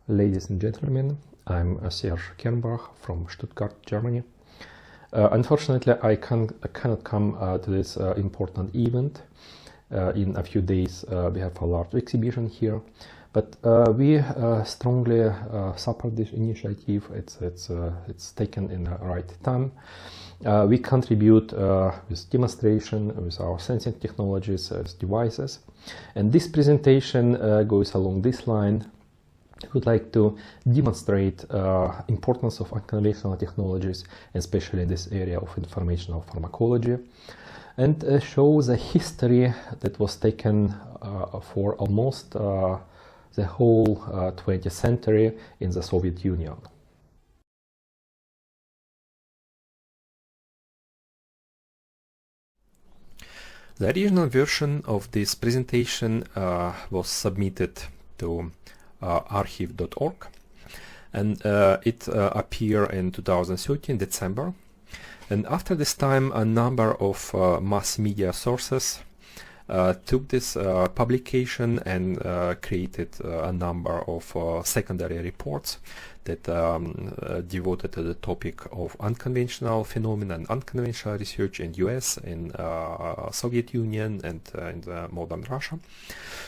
Ladies and gentlemen, I'm Serge Kernbach from Stuttgart, Germany. Unfortunately, I cannot come to this important event. In a few days, we have a large exhibition here, but we strongly support this initiative. It's taken in the right time. We contribute with demonstration, with our sensing technologies, with devices, and this presentation goes along this line. I would like to demonstrate importance of unconventional technologies, especially in this area of informational pharmacology, and show the history that was taken for almost the whole 20th century in the Soviet Union. The original version of this presentation was submitted to archive.org, and it appeared in 2013 December, and after this time a number of mass media sources took this publication and created a number of secondary reports that devoted to the topic of unconventional phenomena and unconventional research in US, in Soviet Union, and in the modern Russia.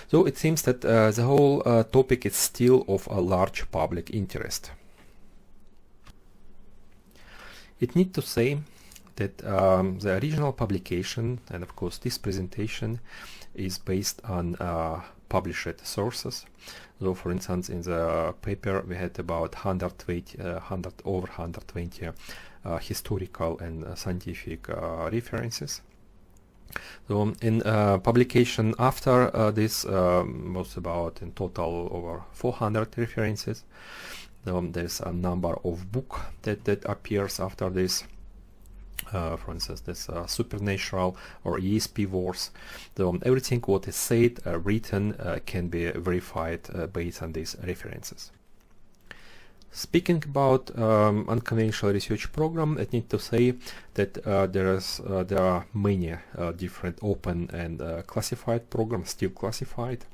So it seems that the whole topic is still of a large public interest. It needs to say that the original publication, and of course this presentation, is based on published sources. So, for instance, in the paper we had about 120 historical and scientific references. So, in publication after this was about in total over 400 references. There's a number of books that appears after this. For instance, this supernatural or ESP wars. So everything what is said, written, can be verified based on these references. Speaking about unconventional research program, I need to say that there are many different open and classified programs still classified.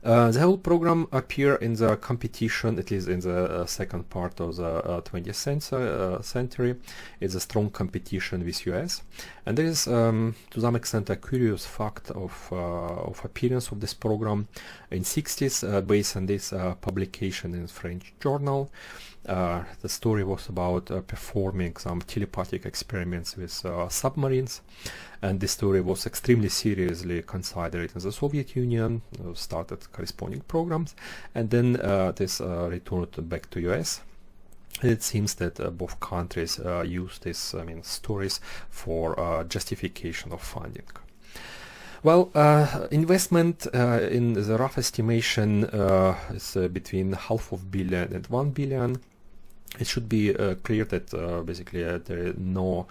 The whole program appeared in the competition, at least in the second part of the 20th century. It's a strong competition with US, and there is to some extent a curious fact of appearance of this program in 60s based on this publication in French journal. The story was about performing some telepathic experiments with submarines, and this story was extremely seriously considered in the Soviet Union, started corresponding programs, and then this returned back to US. It seems that both countries used these stories for justification of funding. Well, investment in the rough estimation is between $500 million and $1 billion. It should be clear that basically there are no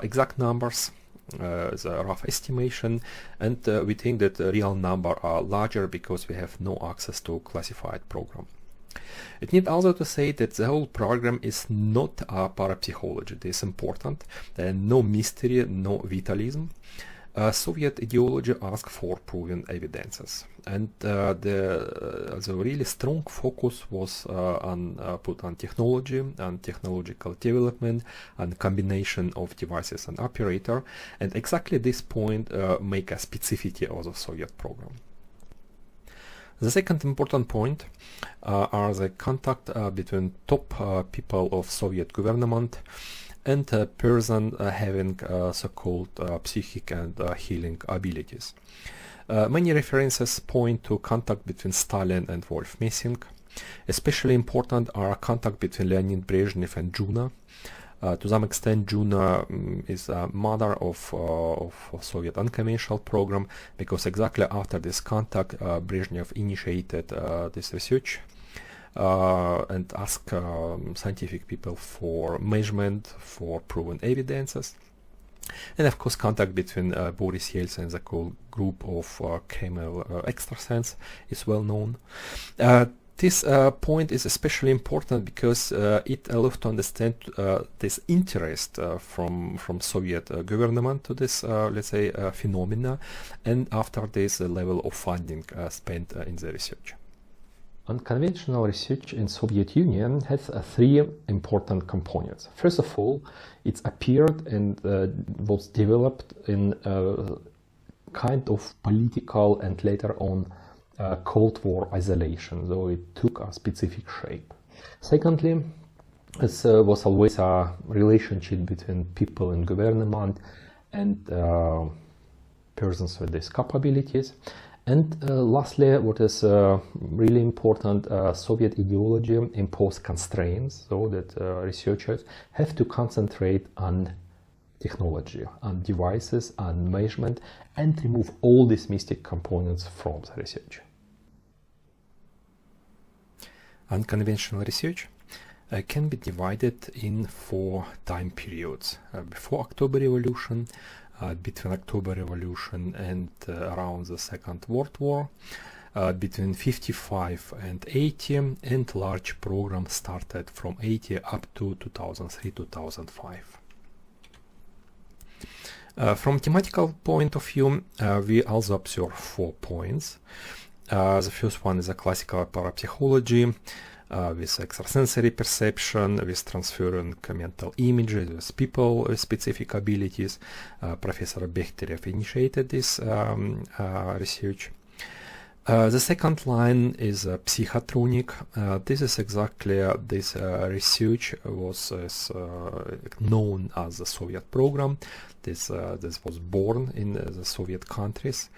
exact numbers. It's a rough estimation, and we think that the real number are larger because we have no access to classified program. It needs also to say that the whole program is not a parapsychology. This is important. There is no mystery, no vitalism. Soviet ideology asked for proven evidences, and the really strong focus was put on technology and technological development and combination of devices and operator, and exactly this point make a specificity of the Soviet program. The second important point are the contact between top people of Soviet government and a person having so-called psychic and healing abilities. Many references point to contact between Stalin and Wolf Messing. Especially important are contact between Leonid Brezhnev and Juna. To some extent, Juna is a mother of Soviet unconventional program, because exactly after this contact, Brezhnev initiated this research and asked scientific people for measurement, for proven evidences. And of course, contact between Boris Yeltsin and the whole group of Kremlin extrasens is well known. This point is especially important because it allows to understand this interest from Soviet government to this, let's say, phenomena, and after this level of funding spent in the research. Unconventional research in Soviet Union has three important components. First of all, it appeared and was developed in kind of political and later on Cold War isolation, so it took a specific shape. Secondly, there was always a relationship between people in government and persons with these capabilities. And lastly, what is really important, Soviet ideology imposed constraints so that researchers have to concentrate on technology, on devices, on measurement, and remove all these mystic components from the research. Unconventional research can be divided in 4 time periods. Before October Revolution, between October Revolution and around the Second World War, between 55 and 80, and large program started from 80 up to 2003-2005. From thematical point of view, we also observe 4 points. The first one is a classical parapsychology, with extrasensory perception, with transferring mental images, with people with specific abilities. Professor Bechterev initiated this research. The second line is psychotronic. This is exactly this research was known as the Soviet program. This was born in the Soviet countries.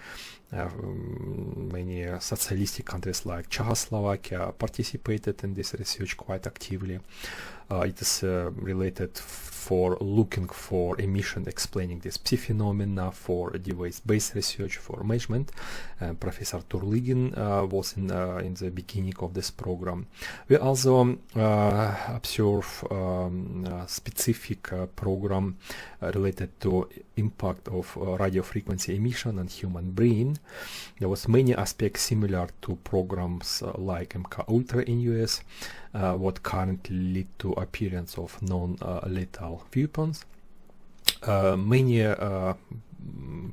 Many socialistic countries like Czechoslovakia participated in this research quite actively. It is related for looking for emission explaining this phenomena, for device-based research, for measurement. Professor Turligin was in the beginning of this program. We also observe specific program related to impact of radio frequency emission on human brain. There was many aspects similar to programs like MK Ultra in US, what currently lead to appearance of non-lethal weapons. Many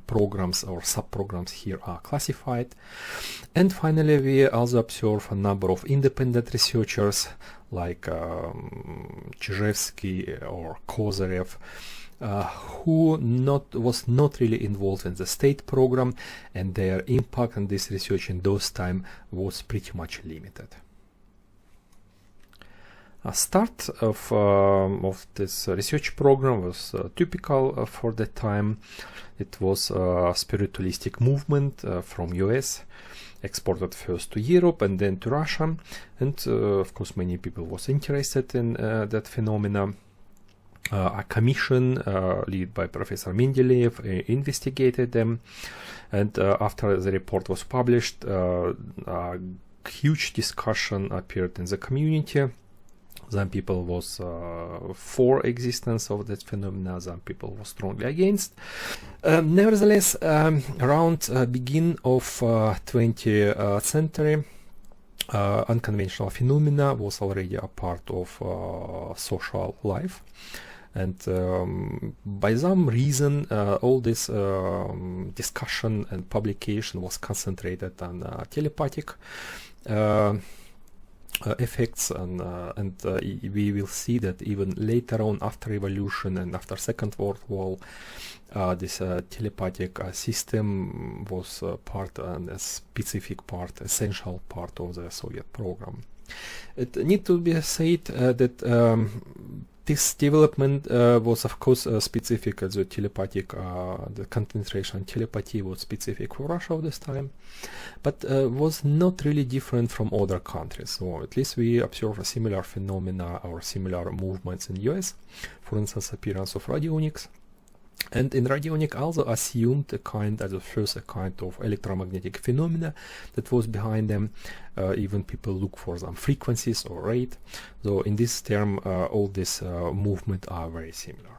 programs or sub-programs here are classified. And finally, we also observe a number of independent researchers like Chizhevsky or Kozyrev, who was not really involved in the state program, and their impact on this research in those time was pretty much limited. A start of this research program was typical for the time. It was a spiritualistic movement from US, exported first to Europe and then to Russia, and of course many people was interested in that phenomena. A commission led by Professor Mendeleev investigated them, and after the report was published, a huge discussion appeared in the community. Some people was for existence of that phenomena, some people was strongly against. Nevertheless, around begin of 20th century, unconventional phenomena was already a part of social life. And by some reason, all this discussion and publication was concentrated on telepathic effects, and we will see that even later on, after Revolution and after Second World War, this telepathic system was part and a specific part, essential part of the Soviet program. It needs to be said that this development was of course specific. The telepathic, the concentration on telepathy was specific for Russia at this time, but was not really different from other countries. So at least we observe a similar phenomena or similar movements in US. For instance, appearance of radionics. And in radionic also assumed a kind of electromagnetic phenomena that was behind them. Even people look for some frequencies or rate. So in this term, all these movements are very similar.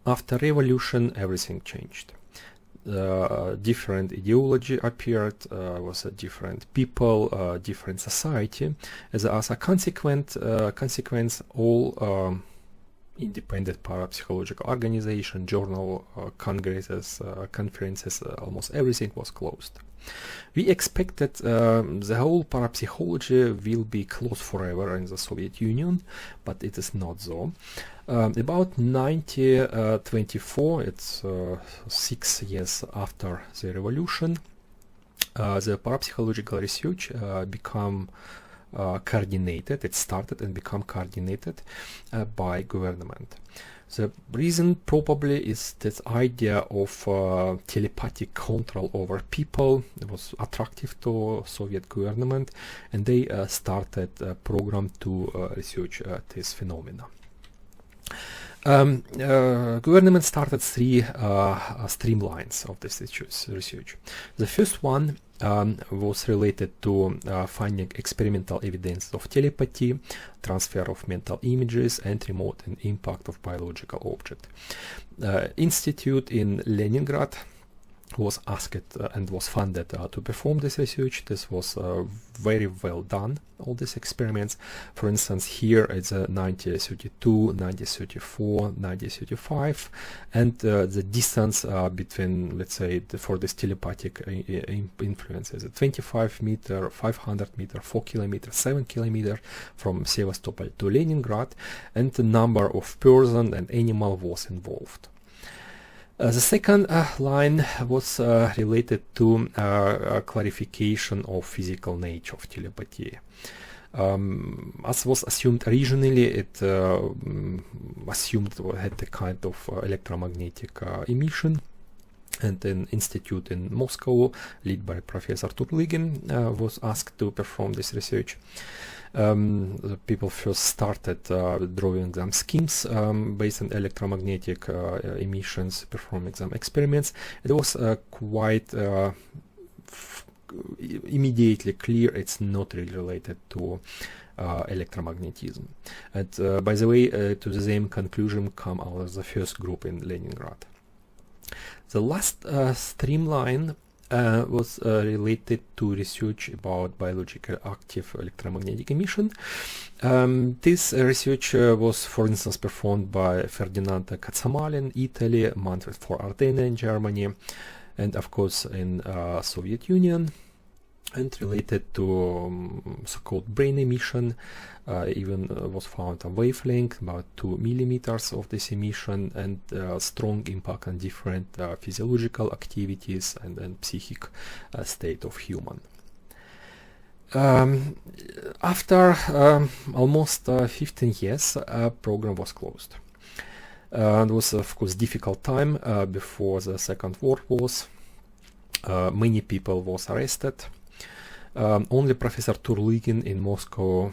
After revolution, everything changed. Different ideology appeared, was a different people, different society. As a consequence, all independent parapsychological organization, journal, congresses, conferences, almost everything was closed. We expected the whole parapsychology will be closed forever in the Soviet Union, but it is not so. About 1924, it's 6 years after the revolution, the parapsychological research become coordinated. It started and become coordinated by government. The reason probably is this idea of telepathic control over people. It was attractive to Soviet government, and they started a program to research this phenomena. Government started three streamlines of this research. The first one was related to finding experimental evidence of telepathy, transfer of mental images, and remote and impact of biological object. Institute in Leningrad was asked and was funded to perform this research. This was very well done, all these experiments. For instance, here it's 1932, 1934, 1935, and the distance between, let's say, for this telepathic influences, 25 meter, 500 meter, 4 kilometers, 7 kilometers from Sevastopol to Leningrad, and the number of person and animal was involved. The second line was related to clarification of physical nature of telepathy. As was assumed originally, it assumed it had a kind of electromagnetic emission, and an institute in Moscow, led by Professor Turligin, was asked to perform this research. The people first started drawing some schemes based on electromagnetic emissions, performing some experiments. It was quite immediately clear it's not really related to electromagnetism. And by the way, to the same conclusion come out of the first group in Leningrad. The last streamline was related to research about biologically active electromagnetic emission. This research was, for instance, performed by Ferdinand Katsamal in Italy, Manfred von Ardenne in Germany, and of course in Soviet Union, and related to so-called brain emission. Even was found a wavelength about 2 millimeters of this emission, and strong impact on different physiological activities and psychic state of human. After almost 15 years, program was closed. It was of course difficult time before the Second World War. Many people was arrested. Only Professor Turligin in Moscow,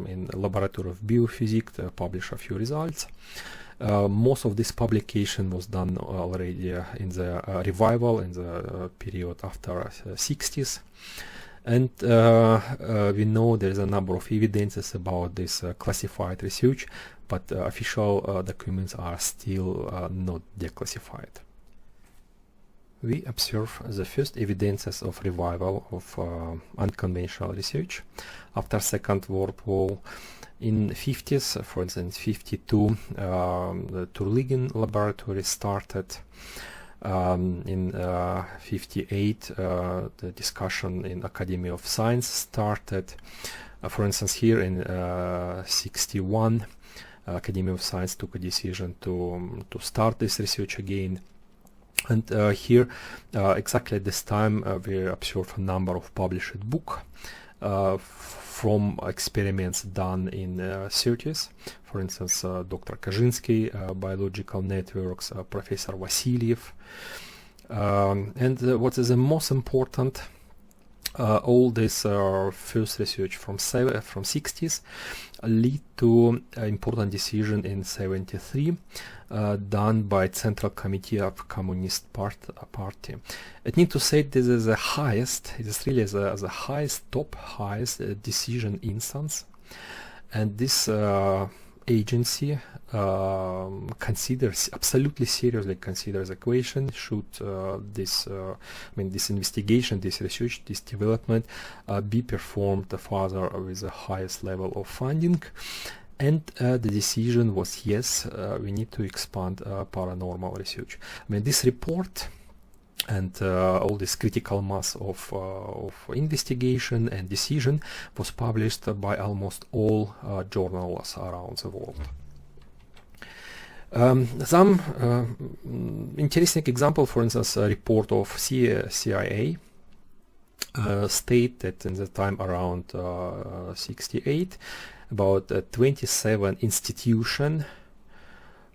in Laboratory of Biophysics, published a few results. Most of this publication was done already in the revival in the period after 60s. And we know there is a number of evidences about this classified research, but official documents are still not declassified. We observe the first evidences of revival of unconventional research after Second World War. In 50s, for instance, 52, the Turligin laboratory started. In 58, the discussion in Academy of Science started. For instance, here in 61, Academy of Science took a decision to start this research again. And here, exactly at this time, we observe a number of published books from experiments done in 30s. For instance, Dr. Kaczynski, Biological Networks, Professor Vasiliev. And what is the most important, all this first research from 60s lead to an important decision in 73 done by Central Committee of Communist Party. I need to say this is the highest, it is really the highest, top highest decision instance, and this agency considers, absolutely seriously considers the question, should this investigation, this research, this development be performed further with the highest level of funding. And the decision was, yes, we need to expand paranormal research. I mean, this report and all this critical mass of investigation and decision was published by almost all journals around the world. Some interesting example, for instance, a report of CIA state that in the time around 68, about 27 institutions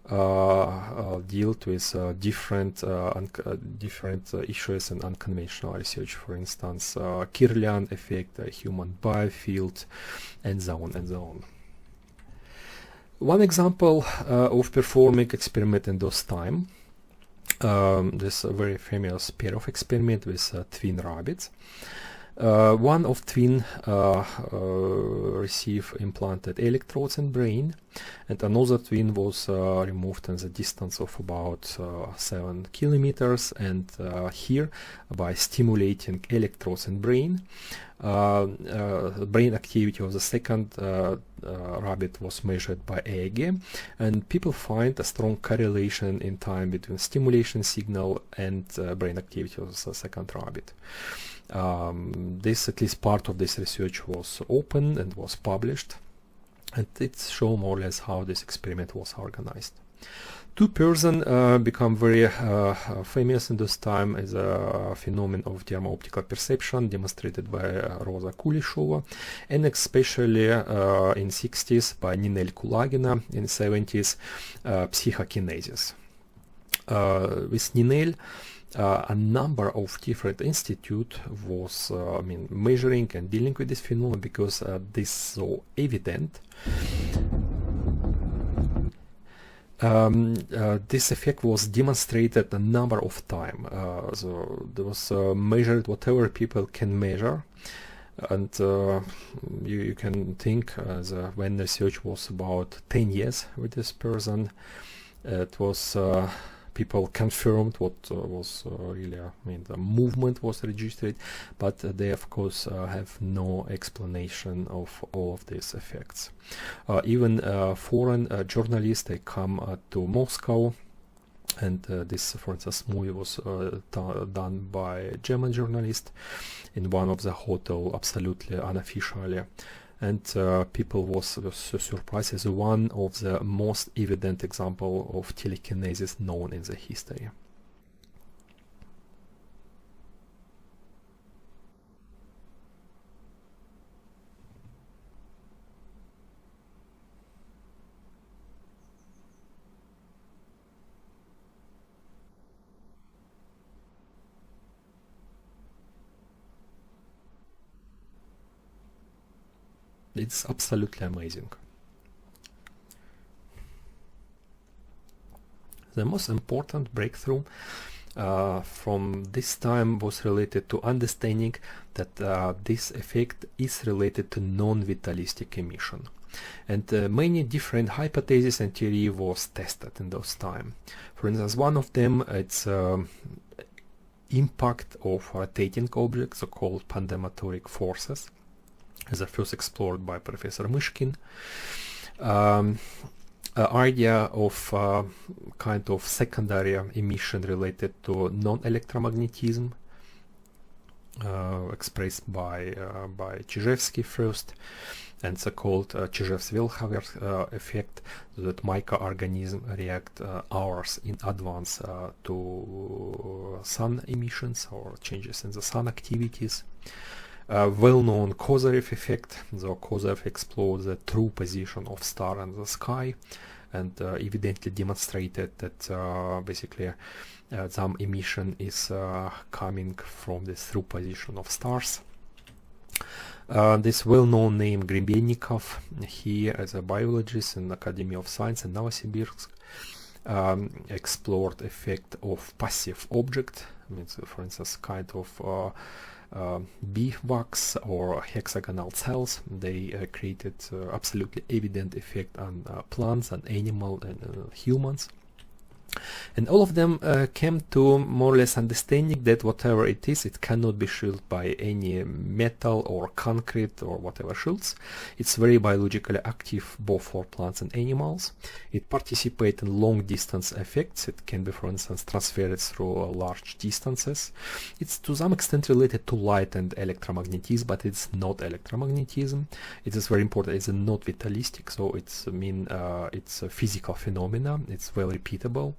dealt with different issues and unconventional research. For instance, Kirlian effect, human biofield, and so on and so on. One example of performing experiment in those time, this very famous pair of experiment with twin rabbits. One of twin receive implanted electrodes in brain, and another twin was removed in the distance of about 7 kilometers. And here, by stimulating electrodes in brain, brain activity of the second rabbit was measured by EEG, and people find a strong correlation in time between stimulation signal and brain activity of the second rabbit. This, at least part of this research, was open and was published, and it shows more or less how this experiment was organized. Two persons become very famous in this time as a phenomenon of thermo-optical perception demonstrated by Rosa Kuleshova, and especially in 60s by Ninel Kulagina, in 70s psychokinesis. With Ninel, a number of different institutes was measuring and dealing with this phenomenon because this is so evident. This effect was demonstrated a number of times. So there was measured whatever people can measure, and you can think when the research was about 10 years with this person, it was people confirmed what was really, the movement was registered, but they of course have no explanation of all of these effects. Even foreign journalists, they come to Moscow, and this, for instance, movie was done by a German journalist in one of the hotel, absolutely unofficially. And people was surprised as one of the most evident example of telekinesis known in the history. It's absolutely amazing. The most important breakthrough from this time was related to understanding that this effect is related to non-vitalistic emission. And many different hypotheses and theory was tested in those time. For instance, one of them, it's impact of rotating objects, so-called pandematoric forces, as first explored by Professor Myshkin. Idea of kind of secondary emission related to non-electromagnetism, expressed by Chizhevsky first, and so called Chizhev-Welhaver effect, that microorganisms react hours in advance to sun emissions or changes in the sun activities. Well-known Kozyrev effect. The Kozyrev explores the true position of star in the sky, and evidently demonstrated that basically some emission is coming from the true position of stars. This well-known name Grebennikov, he as a biologist in Academy of Science in Novosibirsk, explored effect of passive object, means for instance kind of bee wax or hexagonal cells. They created absolutely evident effect on plants and animal and humans. And all of them came to more or less understanding that whatever it is, it cannot be shielded by any metal or concrete or whatever shields. It's very biologically active both for plants and animals. It participates in long distance effects. It can be, for instance, transferred through large distances. It's to some extent related to light and electromagnetism, but it's not electromagnetism. It is very important. It's not vitalistic, so it's it's a physical phenomena. It's well repeatable.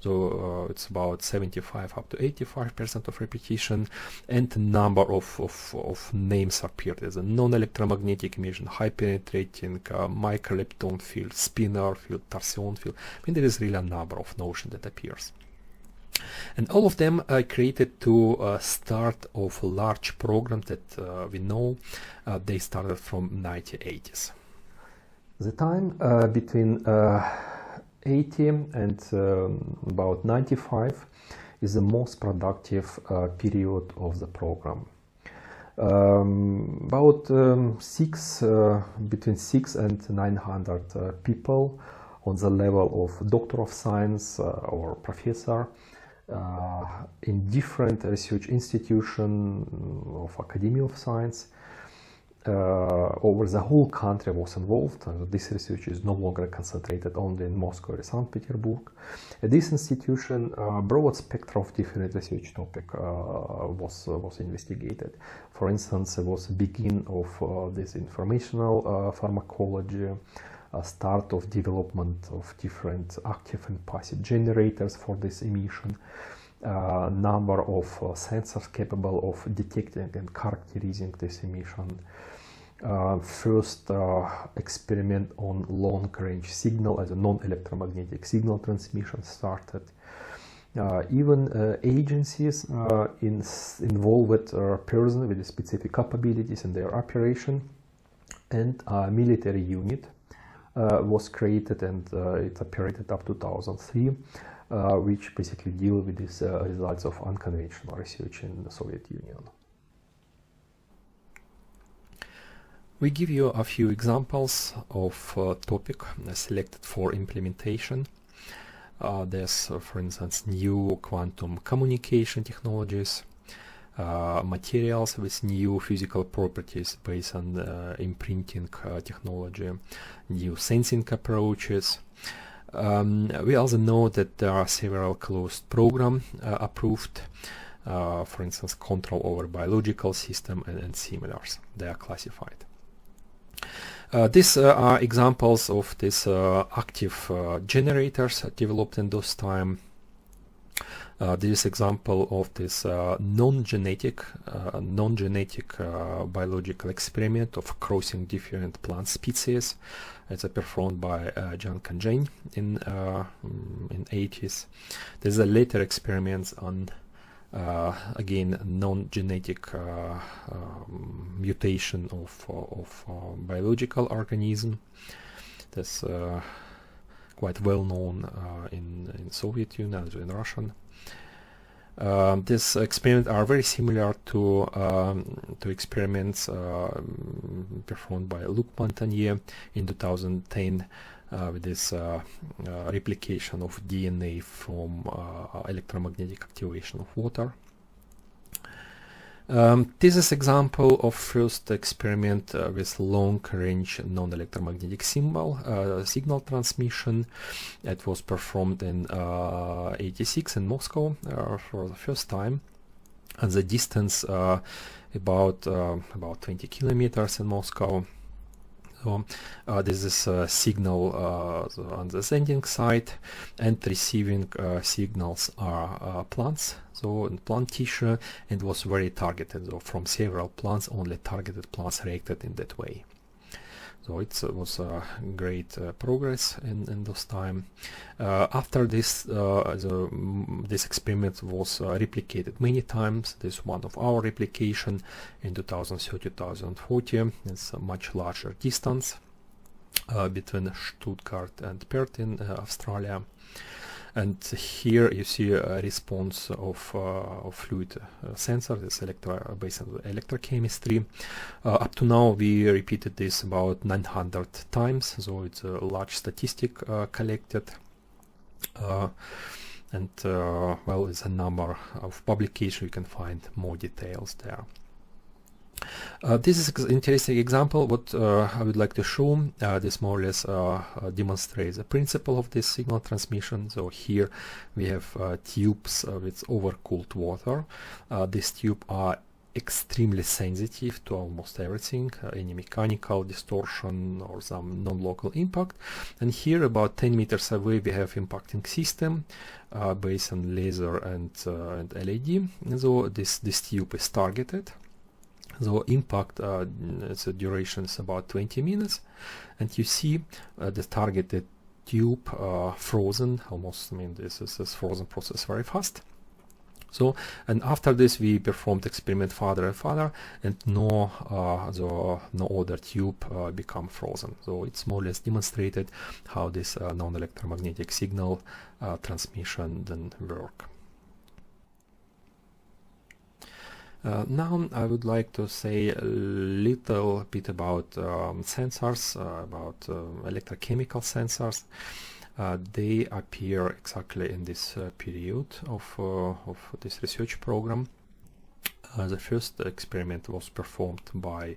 So it's about 75 up to 85% of repetition, and a number of names appeared as a non-electromagnetic emission, high penetrating, microlepton field, spinor field, torsion field. I mean, there is really a number of notions that appears. And all of them created to start of a large program that we know they started from 1980s. The time between 80 and about 95 is the most productive period of the program. Between 6 and 900 people on the level of Doctor of Science or Professor in different research institutions of Academy of Science over the whole country was involved. This research is no longer concentrated only in Moscow or St. Petersburg. At this institution, a broad spectrum of different research topics was investigated. For instance, it was the beginning of this informational pharmacology, start of development of different active and passive generators for this emission, number of sensors capable of detecting and characterizing this emission. First experiment on long-range signal as a non-electromagnetic signal transmission started. Even agencies involved persons with specific capabilities in their operation, and a military unit was created, and it operated up to 2003, which basically deal with these results of unconventional research in the Soviet Union. We give you a few examples of topic selected for implementation. There's, for instance, new quantum communication technologies, materials with new physical properties based on imprinting technology, new sensing approaches. We also know that there are several closed programs approved, for instance, control over biological system and similars. They are classified. These are examples of these active generators developed in those time. This example of this non-genetic biological experiment of crossing different plant species. It's performed by John Kanjane in 80s. There's a later experiments on again non-genetic mutation of biological organism. That's quite well known in Soviet Union, also in Russian. These experiments are very similar to experiments performed by Luc Montagnier in 2010 with this replication of DNA from electromagnetic activation of water. This is example of first experiment with long-range non-electromagnetic signal transmission. It was performed in 86 in Moscow for the first time, and the distance about 20 kilometers in Moscow. So this is a signal on the sending side, and receiving signals are plants, so in plant tissue, and was very targeted. So from several plants, only targeted plants reacted in that way. So it was a great progress in those time. After this, this experiment was replicated many times. This is one of our replication in 2030-2040. It's a much larger distance between Stuttgart and Perth in Australia. And here you see a response of fluid sensor. This based on electrochemistry. Up to now, we repeated this about 900 times, so it's a large statistic collected. Well, it's a number of publications. You can find more details there. This is an interesting example. What I would like to show, this more or less demonstrates the principle of this signal transmission. So here we have tubes with overcooled water. These tubes are extremely sensitive to almost everything, any mechanical distortion or some non-local impact. And here, about 10 meters away, we have impacting system based on laser and LED. And so this tube is targeted. So impact, its duration is about 20 minutes, and you see the targeted tube frozen almost. I mean, this frozen process very fast. So, and after this, we performed experiment further and further, and no other tube become frozen. So it's more or less demonstrated how this non-electromagnetic signal transmission then work. Now I would like to say a little bit about sensors, about electrochemical sensors. They appear exactly in this period of this research program. The first experiment was performed by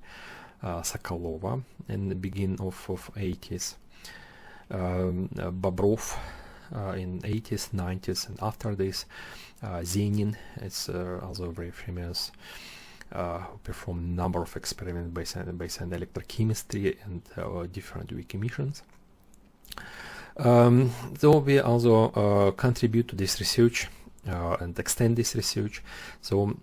Sokolova in the beginning of 80s. Bobrov in 80s, 90s, and after this, Zenin is also very famous, who performed a number of experiments based on electrochemistry and different weak emissions. So we also contribute to this research and extend this research. So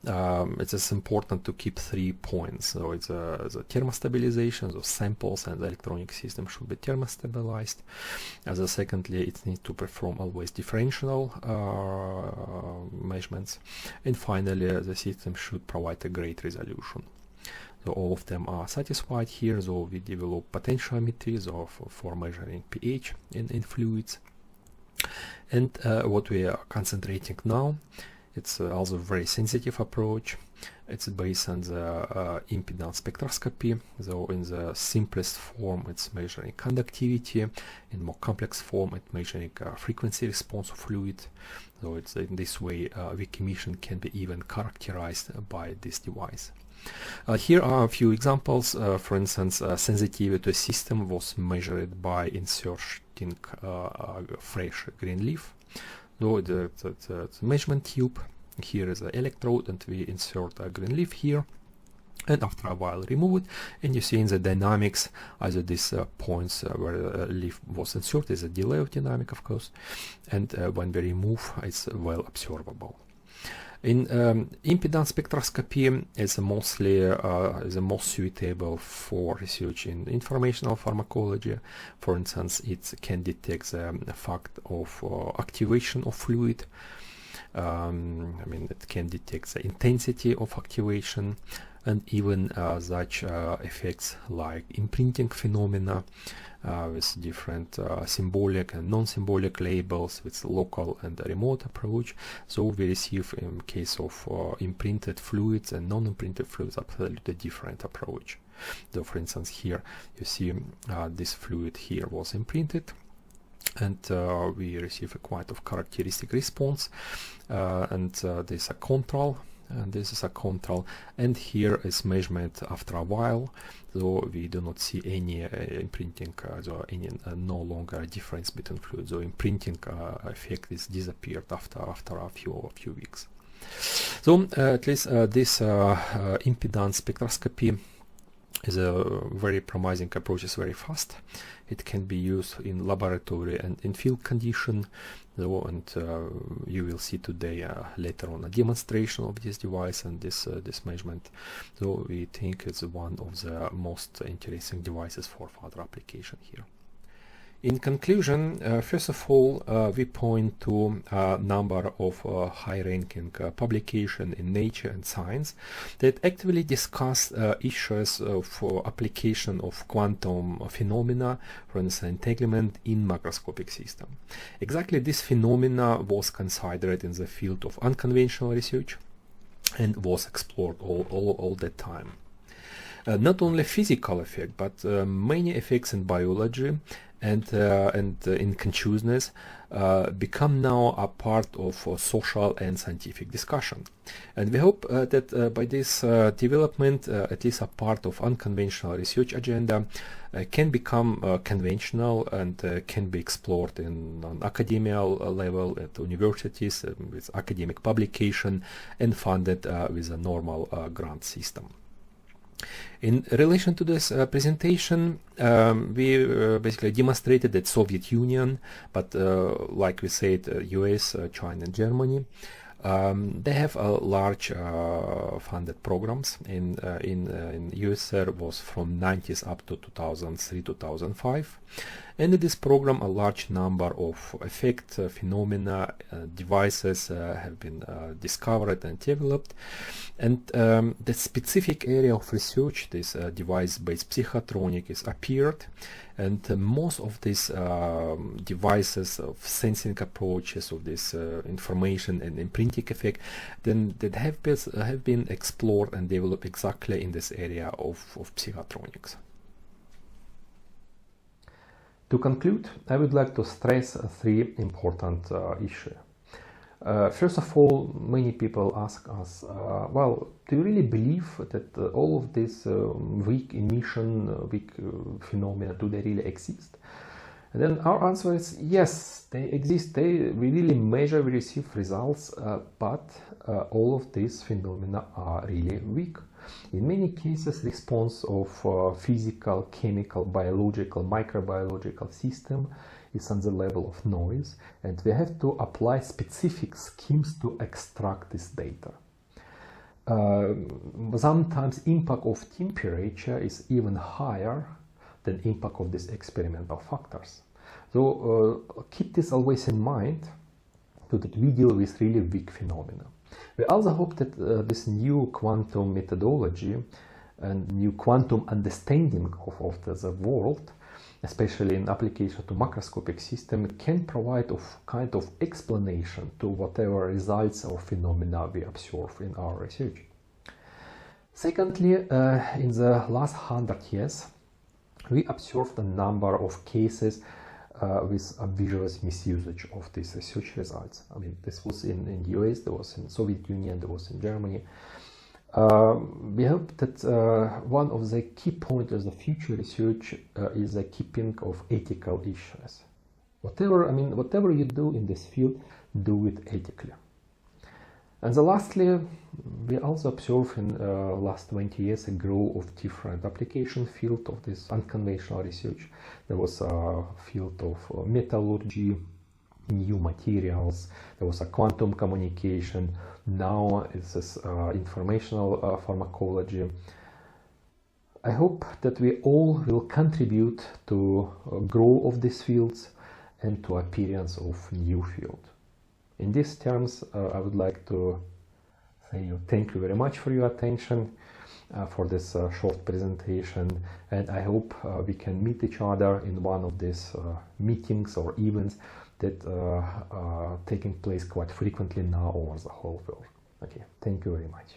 it is important to keep 3 points. So it's the thermostabilization, so samples and the electronic system should be thermostabilized. Secondly, it needs to perform always differential measurements. And finally, the system should provide a great resolution. So all of them are satisfied here. So we develop potentiometers for measuring pH in fluids. And what we are concentrating now, it's also a very sensitive approach. It's based on the impedance spectroscopy. So in the simplest form, it's measuring conductivity. In more complex form, it's measuring frequency response of fluid. So it's in this way, weak emission can be even characterized by this device. Here are a few examples. For instance, sensitivity to a system was measured by inserting fresh green leaf. So the measurement tube, here is the electrode, and we insert a green leaf here, and after a while remove it, and you see in the dynamics either these points where the leaf was inserted is a delay of dynamic, of course, and when we remove, it's well observable. In impedance spectroscopy is mostly the most suitable for research in informational pharmacology. For instance, it can detect the fact of activation of fluid. I mean, it can detect the intensity of activation, and even such effects like imprinting phenomena with different symbolic and non-symbolic labels with local and remote approach. So we receive, in case of imprinted fluids and non-imprinted fluids, absolutely different approach. So for instance, here you see this fluid here was imprinted, and we receive a quite of characteristic response, and there's a control, and this is a control, and here is measurement after a while. So we do not see any imprinting, so any no longer difference between fluids. So imprinting effect is disappeared after a few weeks. So at least this impedance spectroscopy is a very promising approach. It's very fast. It can be used in laboratory and in field condition. So, and you will see today later on a demonstration of this device and this measurement. So we think it's one of the most interesting devices for further application here. In conclusion, first of all, we point to a number of high-ranking publications in Nature and Science that actively discuss issues of application of quantum phenomena, for instance, entanglement in macroscopic system. Exactly this phenomena was considered in the field of unconventional research and was explored all that time. Not only physical effect, but many effects in biology and in consciousness become now a part of social and scientific discussion. And we hope that by this development, at least a part of unconventional research agenda can become conventional and can be explored in an academia level at universities with academic publication and funded with a normal grant system. In relation to this presentation, we basically demonstrated that Soviet Union, but like we said, US, China, and Germany, they have a large funded programs. In USSR was from 90s up to 2003-2005, and in this program a large number of effect phenomena devices have been discovered and developed, and the specific area of research, this device-based psychotronic, appeared, and most of these devices of sensing approaches of this information and imprinting effect then that have been explored and developed exactly in this area of psychotronics. To conclude, I would like to stress three important issues. First of all, many people ask us, well, do you really believe that all of this weak emission, weak phenomena, do they really exist? And then our answer is yes, they exist. We really measure, we receive results, but all of these phenomena are really weak. In many cases, response of physical, chemical, biological, microbiological system is on the level of noise, and we have to apply specific schemes to extract this data. Sometimes impact of temperature is even higher than impact of these experimental factors. So keep this always in mind, so that we deal with really weak phenomena. We also hope that this new quantum methodology and new quantum understanding of the world, especially in application to macroscopic system, can provide kind of explanation to whatever results or phenomena we observe in our research. Secondly, in the last 100 years, we observed a number of cases with a vigorous misusage of these research results. I mean, this was in the US, there was in Soviet Union, there was in Germany. We hope that one of the key points of the future research is the keeping of ethical issues. Whatever you do in this field, do it ethically. And lastly, we also observe in last 20 years a growth of different application field of this unconventional research. There was a field of metallurgy, new materials, there was a quantum communication, now it's this informational pharmacology. I hope that we all will contribute to growth of these fields and to appearance of new field. In these terms, I would like to say thank you very much for your attention for this short presentation, and I hope we can meet each other in one of these meetings or events that are taking place quite frequently now over the whole world. Okay, thank you very much.